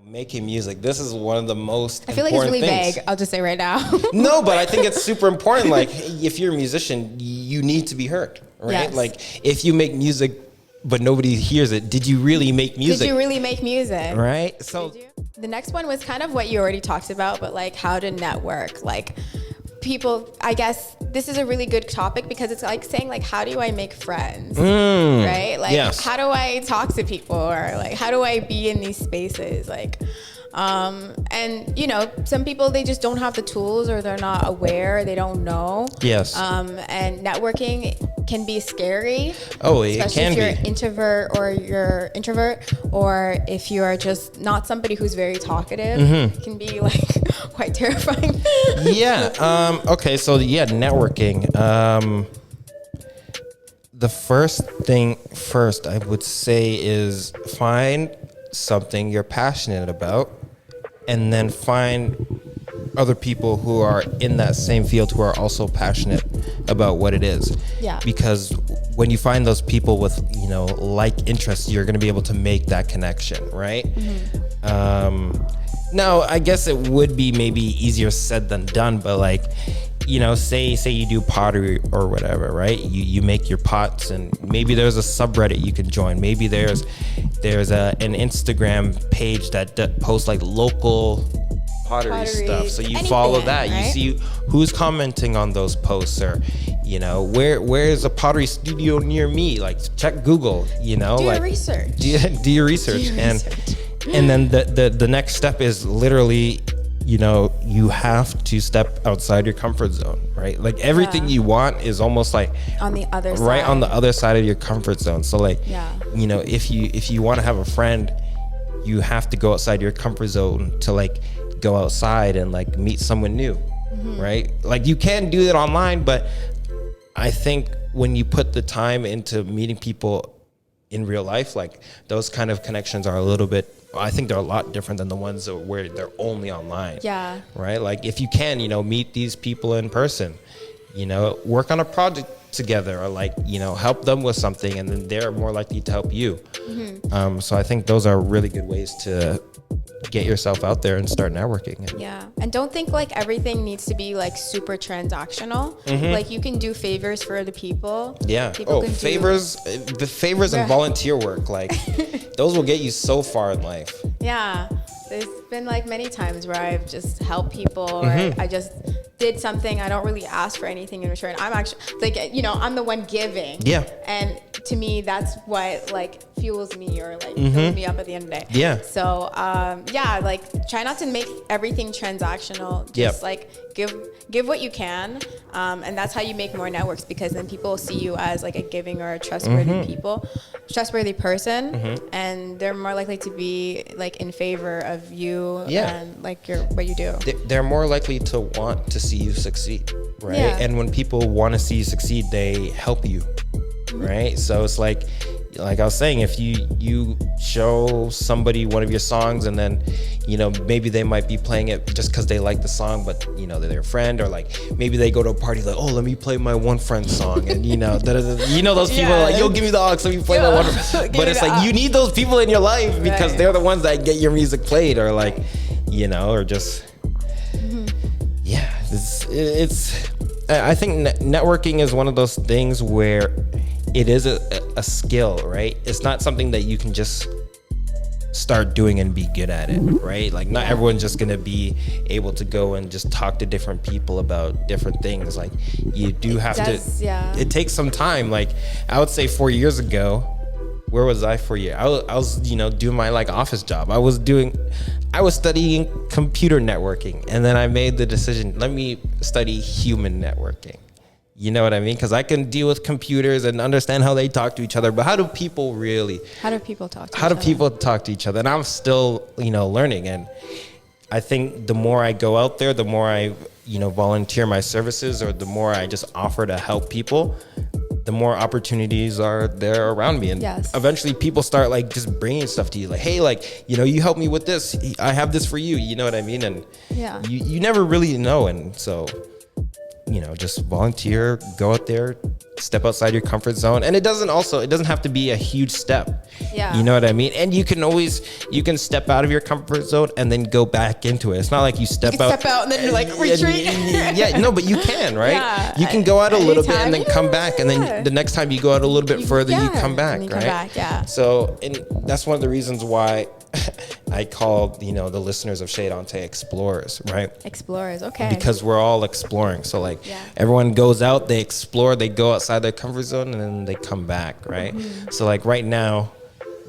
making music. This is one of the most I feel like it's really things. vague. I'll just say right now. No, but I think it's super important. Like, if you're a musician, you need to be heard, right? Yes. Like, if you make music, but nobody hears it, did you really make music? Did you really make music? Right? So the next one was kind of what you already talked about, but like how to network. Like people, I guess this is a really good topic because it's like saying like, how do I make friends? Right? Like, yes. How do I talk to people, or like, how do I be in these spaces? Like, and you know, some people, they just don't have the tools, or they're not aware, they don't know. Yes. And networking can be scary. Oh, it especially can if you're be. an introvert, or if you are just not somebody who's very talkative. It can be like quite terrifying. Yeah. Okay. So networking. The first I would say is find something you're passionate about, and then find other people who are in that same field who are also passionate about what it is. Yeah. Because when you find those people with, like interests, you're going to be able to make that connection, right? Now, I guess it would be maybe easier said than done, but like, say you do pottery or whatever, right? You make your pots, and maybe there's a subreddit you can join. Maybe there's an Instagram page that posts like local pottery stuff. So you follow that. Right? You see who's commenting on those posts, or where's a pottery studio near me? Like, check Google. Do your research. Do your research. And then the next step is literally, you have to step outside your comfort zone, right? Like everything you want is almost like on the other side. Right on the other side of your comfort zone. So like, if you want to have a friend, you have to go outside your comfort zone to like go outside and like meet someone new, right? Like you can do it online, but I think when you put the time into meeting people in real life, like those kind of connections are I think they're a lot different than the ones where they're only online. Yeah. Right? Like if you can, meet these people in person, work on a project together, or like, help them with something, and then they're more likely to help you. So I think those are really good ways to get yourself out there and start networking. Yeah. And don't think like everything needs to be like super transactional. Like you can do favors for other people. Yeah. Favors and volunteer work, like those will get you so far in life. Yeah. There's been like many times where I've just helped people, or I just did something. I don't really ask for anything in return. I'm actually like, I'm the one giving. Yeah. And to me, that's what like fuels me, or like fills me up at the end of the day. Yeah. So, like try not to make everything transactional. Just like give what you can. And that's how you make more networks, because then people see you as like a giving or a trustworthy person, and they're more likely to be like in favor of you and like what you do. They're more likely to want to see you succeed, right? Yeah. And when people want to see you succeed, they help you, right? So it's like I was saying, if you show somebody one of your songs, and then maybe they might be playing it just because they like the song, but they're their friend, or like maybe they go to a party like, oh, let me play my one friend's song, and those people are like, yo, give me the aux, let me play my one. But it's like you need those people in your life, because they're the ones that get your music played, or like or just it's I think networking is one of those things where it is a skill, right? It's not something that you can just start doing and be good at it, right? Like not everyone's just gonna be able to go and just talk to different people about different things. Like you do have to. It takes some time. Like I would say 4 years ago, where was I 4 years? I was doing my like office job. I was studying computer networking, and then I made the decision, let me study human networking. You know what I mean? Because I can deal with computers and understand how they talk to each other, but how do people talk to each other? And I'm still, learning. And I think the more I go out there, the more I, volunteer my services, or the more I just offer to help people, the more opportunities are there around me. And eventually people start like just bringing stuff to you, like, hey, like, you help me with this, I have this for you, you know what I mean? And you never really know. And so just volunteer, go out there, step outside your comfort zone. And it doesn't have to be a huge step. Yeah. You know what I mean? And you can step out of your comfort zone and then go back into it. It's not like you step out and then you're like retreat. Yeah, no, but you can, right? Yeah. You can go out a little bit and then come back. And then the next time you go out a little bit further, you come back, you right? Come back, yeah. So, and that's one of the reasons why I called, the listeners of Chez Dante explorers, right? Explorers, okay. Because we're all exploring. So everyone goes out, they explore, they go outside their comfort zone, and then they come back, right? Mm-hmm. So right now,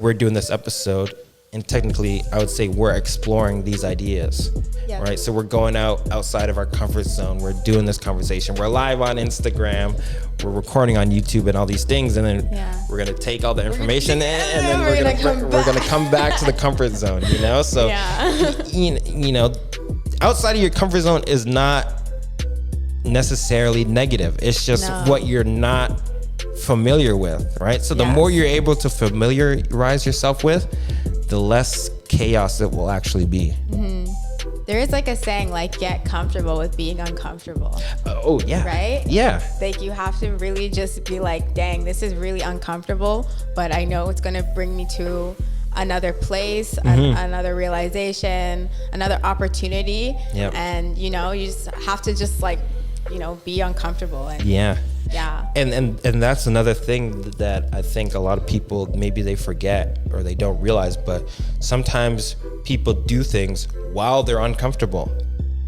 we're doing this episode, and technically, I would say we're exploring these ideas, right? So we're going outside of our comfort zone. We're doing this conversation. We're live on Instagram. We're recording on YouTube and all these things, and then we're gonna take all the information and then we're gonna come back to the comfort zone, So, outside of your comfort zone is not necessarily negative. It's just what you're not familiar with, right? So the more you're able to familiarize yourself with, the less chaos it will actually be. Mm-hmm. There is like a saying, like, get comfortable with being uncomfortable. Oh, yeah. Right? Yeah. Like, you have to really just be like, dang, this is really uncomfortable, but I know it's going to bring me to another place, another realization, another opportunity. Yep. And, you just have to just be uncomfortable. And yeah. And that's another thing that I think a lot of people, maybe they forget or they don't realize, but sometimes people do things while they're uncomfortable.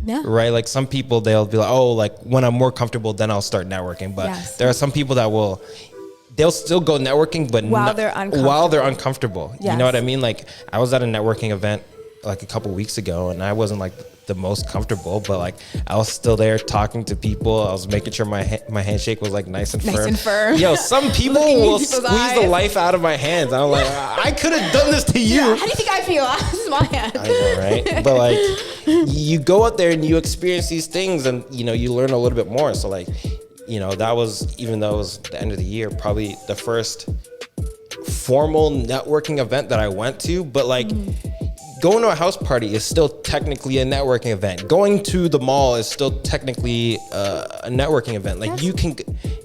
Yeah. Right? Like some people, they'll be like, oh, like when I'm more comfortable, then I'll start networking. But there are some people that they'll still go networking, but while they're uncomfortable. Yes. You know what I mean? Like I was at a networking event like a couple weeks ago, and I wasn't like the most comfortable, but like I was still there talking to people. I was making sure my handshake was like nice and firm. Yo, some people will squeeze the life out of my hands. I'm like, I could have done this to you. Yeah, how do you think I feel? This is my hand. I know, right? But like, you go out there and you experience these things, and you learn a little bit more. So like, that was, even though it was the end of the year, probably the first formal networking event that I went to. But like, going to a house party is still technically a networking event. Going to the mall is still technically a networking event. Like you can,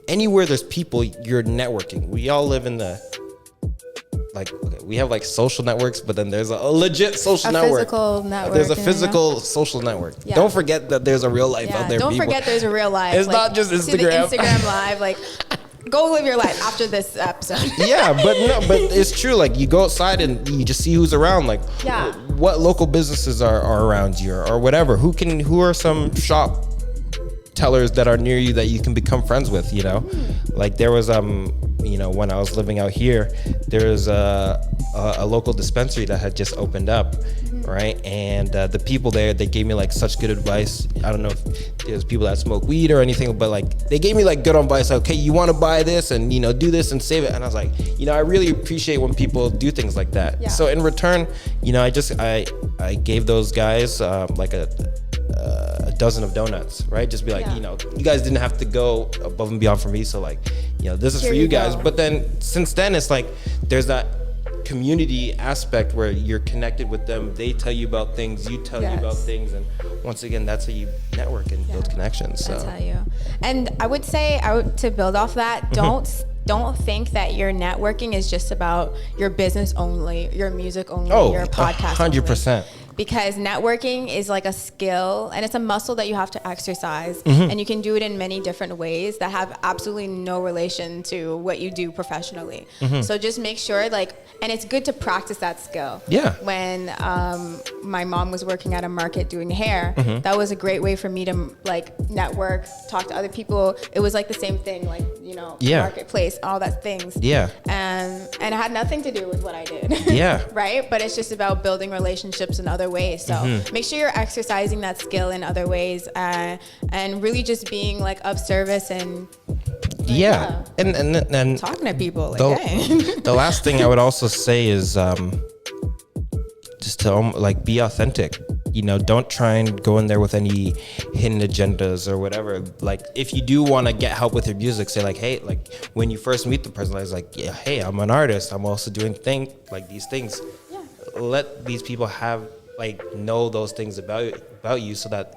anywhere there's people, you're networking. We all live in we have like social networks, but then there's a legit social network. Physical network. There's a physical social network. Yeah. Don't forget that there's a real life out there. Don't forget there's a real life. It's not just Instagram. See the Instagram live, like. Go live your life after this episode. Yeah, but it's true. Like you go outside and you just see who's around. Like, what local businesses are around you or whatever. Who are some shop tellers that are near you that you can become friends with? Like there was when I was living out here, there was a local dispensary that had just opened up, right? And the people there, they gave me like such good advice. I don't know if there's people that smoke weed or anything, but like they gave me like good advice. Like, okay, you want to buy this and do this and save it. And I was like, I really appreciate when people do things like that. Yeah. So in return, I gave those guys like a dozen of donuts, right? Just be like, you guys didn't have to go above and beyond for me. So like, this is Here for you guys. go. But then since then, it's like, there's that community aspect where you're connected with them. They tell you about things, you tell you about things. And once again, that's how you network and build connections. So. That's how you. And I would say, to build off that, don't think that your networking is just about your business only, your music only, your podcast 100%. only. Because networking is like a skill and it's a muscle that you have to exercise, and you can do it in many different ways that have absolutely no relation to what you do professionally. So just make sure and it's good to practice that skill. Yeah. When my mom was working at a market doing hair, that was a great way for me to network, talk to other people. It was like the same thing, marketplace, all that things. Yeah. And it had nothing to do with what I did. Yeah. Right? But it's just about building relationships in other ways. So make sure you're exercising that skill in other ways, and really just being of service and and talking to people. The last thing I would also say is just to be authentic. Don't try and go in there with any hidden agendas or whatever. If you do want to get help with your music, say hey, when you first meet the person, it's hey, I'm an artist. I'm also doing these things. Yeah. Let these people have know those things about you, so that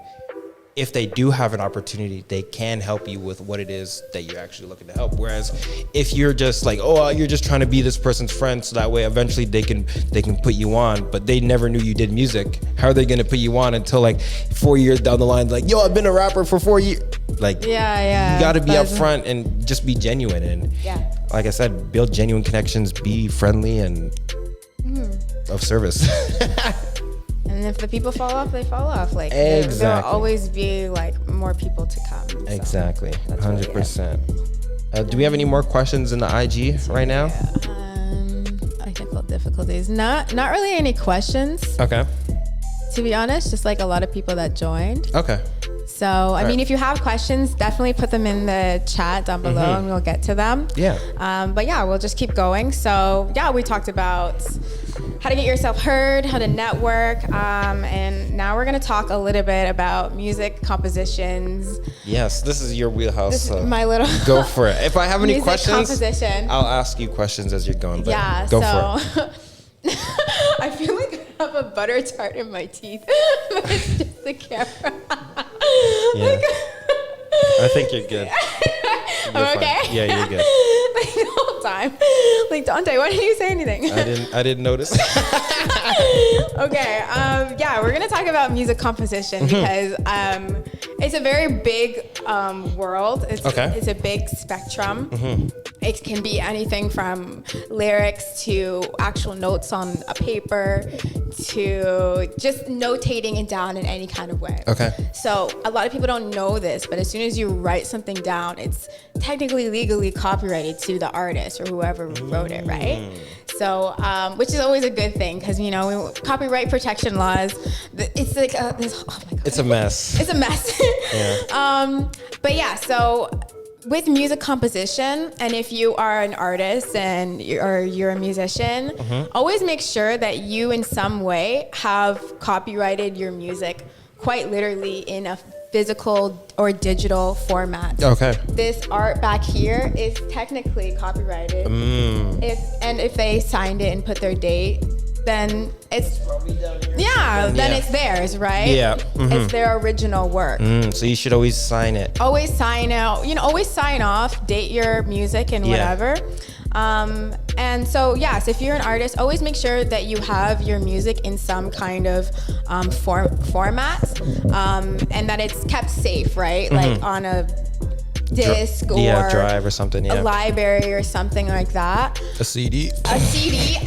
if they do have an opportunity, they can help you with what it is that you're actually looking to help. Whereas if you're just like, oh, you're just trying to be this person's friend, so that way eventually they can put you on, but they never knew you did music. How are they going to put you on until like 4 years down the line? Like, yo, I've been a rapper for 4 years. Like, you got to be upfront and just be genuine. And like I said, build genuine connections, be friendly and of service. And if the people fall off, they fall off. Like exactly. There will always be like more people to come. So exactly, 100%. Do we have any more questions in the IG right now? Technical difficulties. Not really any questions. Okay. To be honest, just like a lot of people that joined. Okay. So, I mean, if you have questions, definitely put them in the chat down below and we'll get to them. Yeah. But yeah, we'll just keep going. So yeah, we talked about how to get yourself heard, how to network. And now we're going to talk a little bit about music compositions. Yes, this is your wheelhouse. This is my little go for it. If I have any music questions, composition. I'll ask you questions as you're going. But yeah, go for it. I feel like I have a butter tart in my teeth, but it's just the camera. Yeah. I think you're good. I'm okay? Yeah, you're good. Like the whole time. Like, Dante, why didn't you say anything? I didn't notice. Okay. Yeah, we're gonna talk about music composition because it's a very big world. It's a big spectrum. It can be anything from lyrics to actual notes on a paper to just notating it down in any kind of way. Okay. So a lot of people don't know this, but as soon as you write something down, it's technically legally copyrighted to the artist or whoever wrote it, right? So, which is always a good thing because, you know, copyright protection laws, it's like this, oh my God. It's a mess. It's a mess. Yeah. But yeah, so with music composition, and if you are an artist and you're a musician, always make sure that you in some way have copyrighted your music quite literally in a physical or digital format. Okay. This art back here is technically copyrighted. If they signed it and put their date, then it's it's theirs, right? Yeah. It's their original work. So you should always sign it. Always sign out, always sign off, date your music and whatever. And so yes, if you're an artist, always make sure that you have your music in some kind of format, and that it's kept safe, right? Like on a disc or drive or something, a library or something like that. A CD,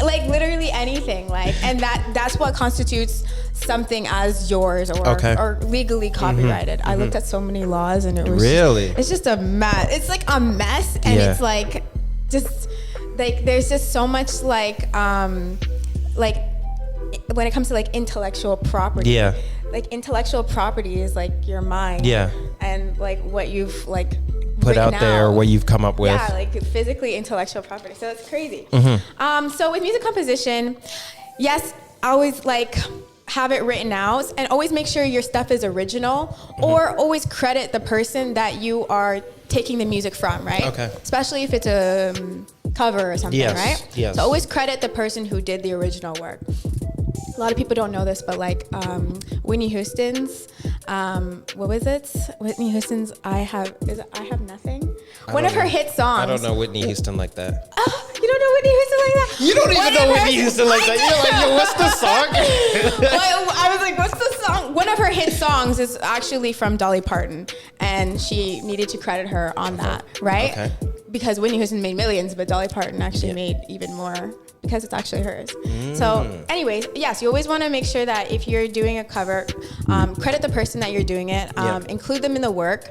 like literally anything, like, and that's what constitutes something as yours or legally copyrighted. I looked at so many laws and it was it's just a mess. It's like a mess, and it's like just like there's just so much like when it comes to like intellectual property. Yeah. Like intellectual property is like your mind. Yeah. And like what you've like put out there, what you've come up with. Yeah, like physically intellectual property. So it's crazy. So with music composition, yes, always like have it written out and always make sure your stuff is original or always credit the person that you are taking the music from, right? Okay. Especially if it's a cover or something, right? Yes. So always credit the person who did the original work. A lot of people don't know this, but like Whitney Houston's, what was it? Whitney Houston's I Have Nothing? One of her hit songs. I don't know Whitney Houston like that. You don't know Whitney Houston like that? You don't even know Whitney Houston like that. You're like, yo, what's the song? I was like, what's the song? One of her hit songs is actually from Dolly Parton, and she needed to credit her on that, right? Okay. Because Whitney Houston made millions, but Dolly Parton actually made even more because it's actually hers. So anyways, yes, you always want to make sure that if you're doing a cover, credit the person that you're doing it, include them in the work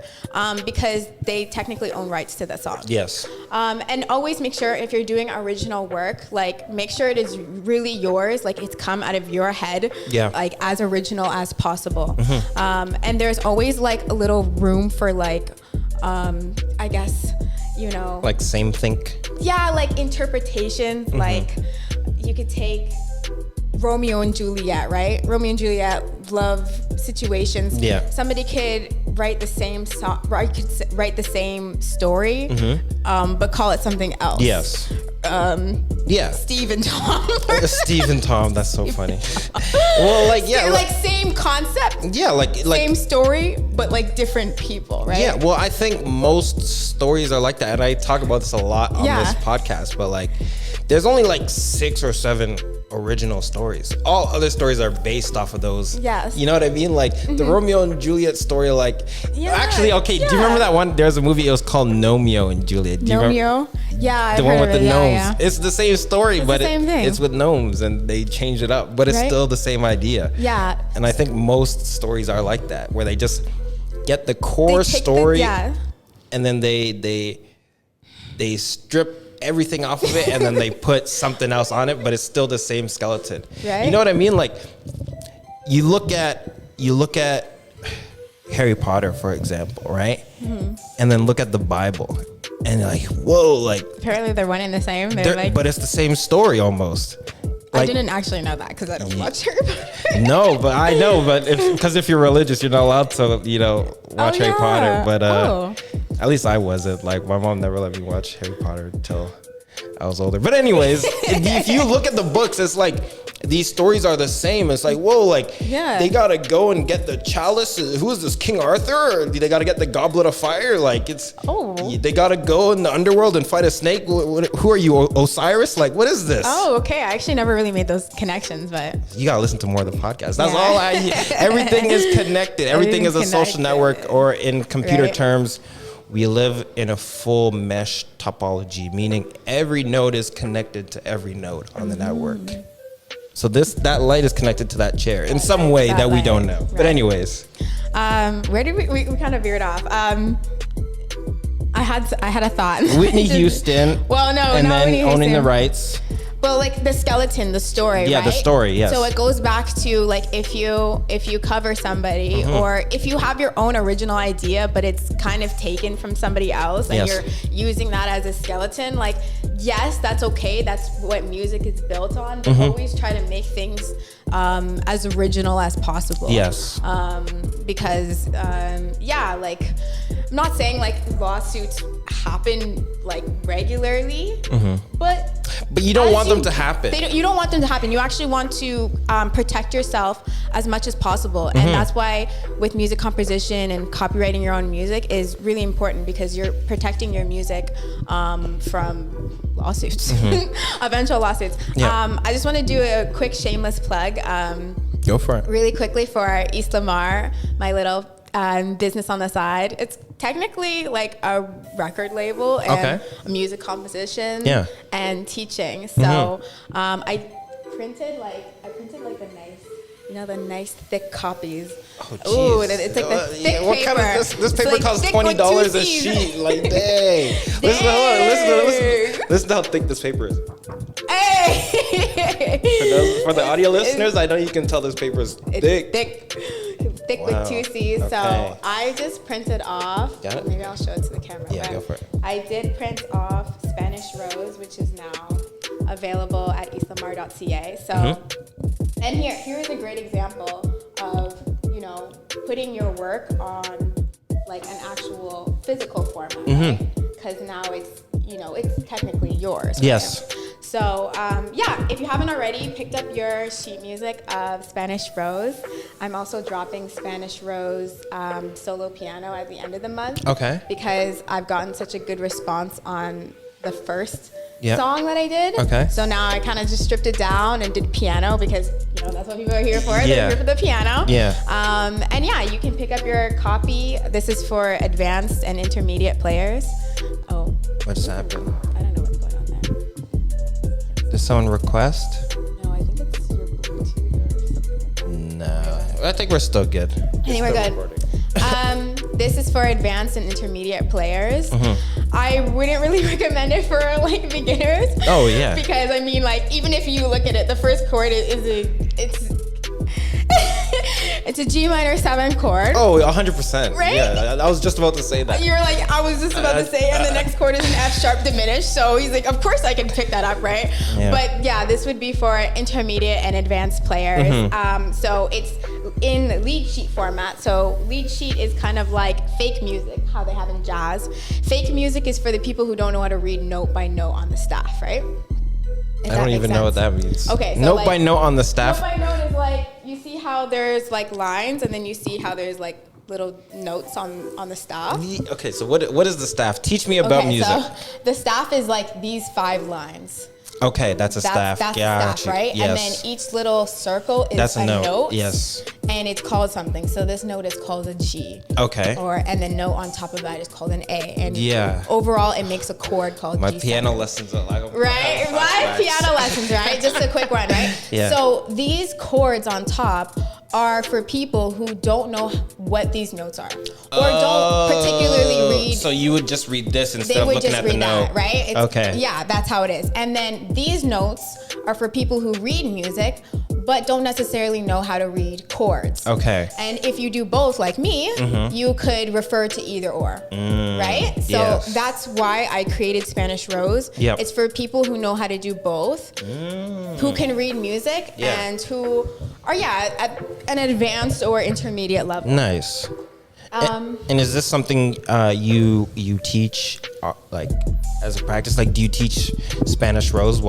because they technically own rights to the song. Yes. And always make sure if you're doing original work, like make sure it is really yours, like it's come out of your head, like as original as possible. And there's always like a little room for like, I guess, like same think. Yeah, like interpretation. Like you could take Romeo and Juliet, right? Romeo and Juliet love situations. Yeah. Somebody could write the same song, could write the same story, but call it something else. Yes. Steve and Tom. Steve and Tom, that's so funny. Well, like, yeah. Like same concept. Yeah, like same story, but like different people, right? Yeah, well, I think most stories are like that. And I talk about this a lot on this podcast, but like there's only like 6 or 7 original stories. All other stories are based off of those. Yes. You know what I mean? Like the Romeo and Juliet story, like actually, okay, do you remember that one? There's a movie, it was called Gnomeo and Juliet. Do you remember? Yeah, the one with the gnomes. Yeah. It's the same story, it's but the same thing. It's with gnomes and they changed it up, but it's still the same idea. Yeah. And I think most stories are like that, where they just get the core story and then they strip everything off of it and then they put something else on it, but it's still the same skeleton. Right. You know what I mean? Like you look at Harry Potter, for example, right? Mm-hmm. And then look at the Bible and like, whoa, like apparently they're one and the same. But it's the same story almost. Like, I didn't actually know that because I don't watch Harry Potter. No, but I know, but if you're religious, you're not allowed to, watch Harry Potter. But at least I wasn't. Like my mom never let me watch Harry Potter until I was older. But anyways, if you look at the books, it's like these stories are the same. It's like, whoa, like they gotta go and get the chalice. Who is this, King Arthur? Or they gotta get the goblet of fire? Like they gotta go in the underworld and fight a snake. Who are you, Osiris? Like, what is this? Oh, okay. I actually never really made those connections, but you gotta listen to more of the podcast. That's all. Everything is connected. Everything is a social network, or in computer terms, we live in a full mesh topology, meaning every node is connected to every node on the network. So that light is connected to that chair in some way that we don't know. Right. But anyways, where did we kind of veered off? I had a thought. Whitney Houston. Well, no, and not then Whitney owning Houston. the rights. Well, like the skeleton, the story, right? The story, yes. So it goes back to like if you cover somebody or if you have your own original idea, but it's kind of taken from somebody else and you're using that as a skeleton, like, yes, that's okay. That's what music is built on, but always try to make things as original as possible. Yes. Because, like, I'm not saying like lawsuits happen like regularly, but you don't want them to happen. You don't want them to happen. You actually want to protect yourself as much as possible. And that's why with music composition and copywriting your own music is really important, because you're protecting your music from lawsuits, eventual lawsuits. Yeah. I just want to do a quick shameless plug. Go for it. Really quickly for IslaMar, my little business on the side. It's technically like a record label and music composition and teaching. So I printed like the nice thick copies. Oh, it's like the thick paper. What kind of this paper costs $20 a sheet? Like, dang. Listen to how thick this paper is. Hey. For the audio listeners, I know you can tell this paper is thick. Thick with 2 C's. Okay. So I just printed off. Got it? Maybe I'll show it to the camera. Yeah, go for it. I did print off Spanish Rose, which is now available at IslaMar.ca. So, and here is a great example of, putting your work on like an actual physical format, right? Because now it's technically yours. Right? Yes. So, if you haven't already picked up your sheet music of Spanish Rose, I'm also dropping Spanish Rose solo piano at the end of the month. Okay. Because I've gotten such a good response on the first song that I did. Okay. So now I kind of just stripped it down and did piano, because that's what people are here for. They're here for the piano. Yeah. And you can pick up your copy. This is for advanced and intermediate players. Oh. What just happened? I don't know what's going on there. Did someone request? No, I think it's your Bluetooth. No, I think we're still good. I think we're good. This is for advanced and intermediate players. I wouldn't really recommend it for like beginners. Oh yeah. Because it's even if you look at it, the first chord it's It's a G minor 7 chord. Oh, 100%. Right? Yeah, I was just about to say that. You're like, I was just about to say, and the next chord is an F sharp diminished. So he's like, of course I can pick that up, right? Yeah. But yeah, this would be for intermediate and advanced players. So it's in lead sheet format. So lead sheet is kind of like fake music, how they have in jazz. Fake music is for the people who don't know how to read note by note on the staff, right? I don't even know what that means. Okay. So note by note on the staff. Note by note is like, you see how there's like lines, and then you see how there's like little notes on the staff. Okay, so what is the staff? Teach me about music. So the staff is like these 5 lines. Okay, that's a staff. That's a staff, right? Yes. And then each little circle is a note. Yes. And it's called something. So this note is called a G. Okay. And the note on top of that is called an A. And yeah. Overall, it makes a chord called My G7. piano lessons are like right. My piano lessons, right? Just a quick one, right? Yeah. So these chords on top are for people who don't know what these notes are, or don't particularly read. So you would just read this instead of looking at the note, that, right? Okay. Yeah, that's how it is. And then these notes are for people who read music, but don't necessarily know how to read chords. Okay. And if you do both, like me, you could refer to either or, right? So that's why I created Spanish Rose. Yep. It's for people who know how to do both, who can read music, and who are at an advanced or intermediate level. Nice. And is this something you teach like as a practice? Like, do you teach Spanish Rose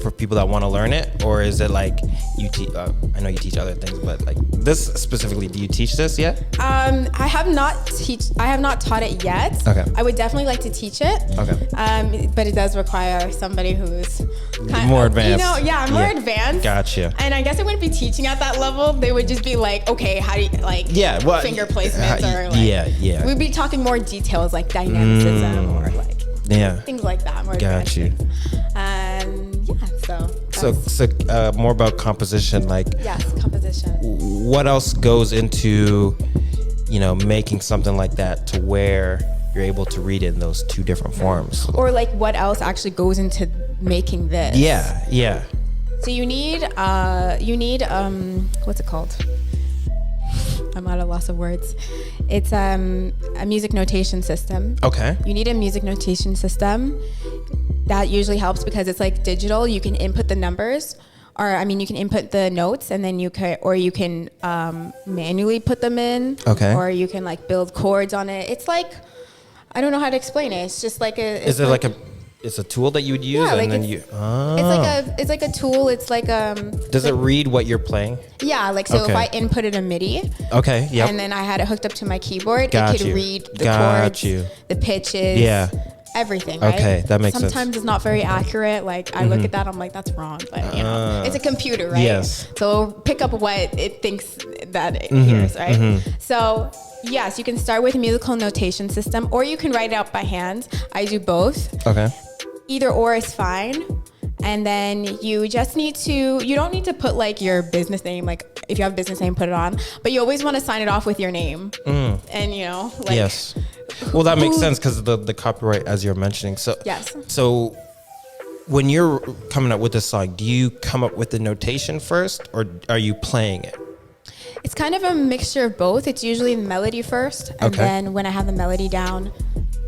for people that want to learn it, or is it like you teach? I know you teach other things, but like this specifically, do you teach this yet? I have not taught it yet. Okay. I would definitely like to teach it. Okay. But it does require somebody who's more advanced. More advanced. Gotcha. And I guess I wouldn't be teaching at that level. They would just be like, okay, how do you finger placements or like we'd be talking more details like dynamicism or like things like that. More got you. So more about composition, like composition. What else goes into making something like that to where you're able to read it in those 2 different forms? Or like what else actually goes into making this? Yeah. So you need what's it called? I'm at a loss of words. It's a music notation system. Okay. You need a music notation system. That usually helps because it's like digital. You can input the numbers, you can input the notes, and then you can manually put them in. Okay. Or you can like build chords on it. It's like, I don't know how to explain it. It's just like it's a tool that you would use, It's like a tool. It's like Does it read what you're playing? Yeah, like so. If I inputted a MIDI, and then I had it hooked up to my keyboard, it could read the chords, the pitches, everything. Right? Okay, that makes sense. Sometimes it's not very accurate. Like I look at that, I'm like, that's wrong, but it's a computer, right? Yes. So it'll pick up what it thinks that it hears, right? So. Yes, you can start with a musical notation system, or you can write it out by hand. I do both. Okay. Either or is fine. And then you just you don't need to put like your business name, like if you have a business name, put it on, but you always want to sign it off with your name. And yes. Well, that makes sense because the copyright, as you're mentioning. So, yes. So when you're coming up with this song, do you come up with the notation first, or are you playing it? It's kind of a mixture of both. It's usually the melody first, and then when I have the melody down,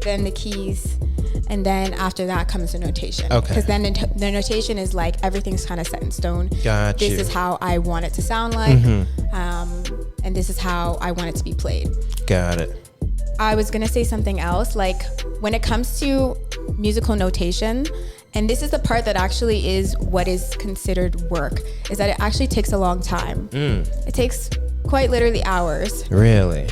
then the keys, and then after that comes the notation. Okay. Because then the notation is like everything's kind of set in stone. Got you. This is how I want it to sound like, and this is how I want it to be played. Got it. I was gonna say something else. Like when it comes to musical notation, and this is the part that actually is what is considered work, is that it actually takes a long time. It takes quite literally hours. Really?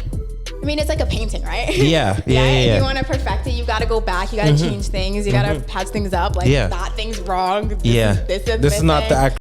I mean, it's like a painting, right? Yeah. If you want to perfect it, you got to go back. You got to change things. You got to patch things up. Like that thing's wrong. This is not the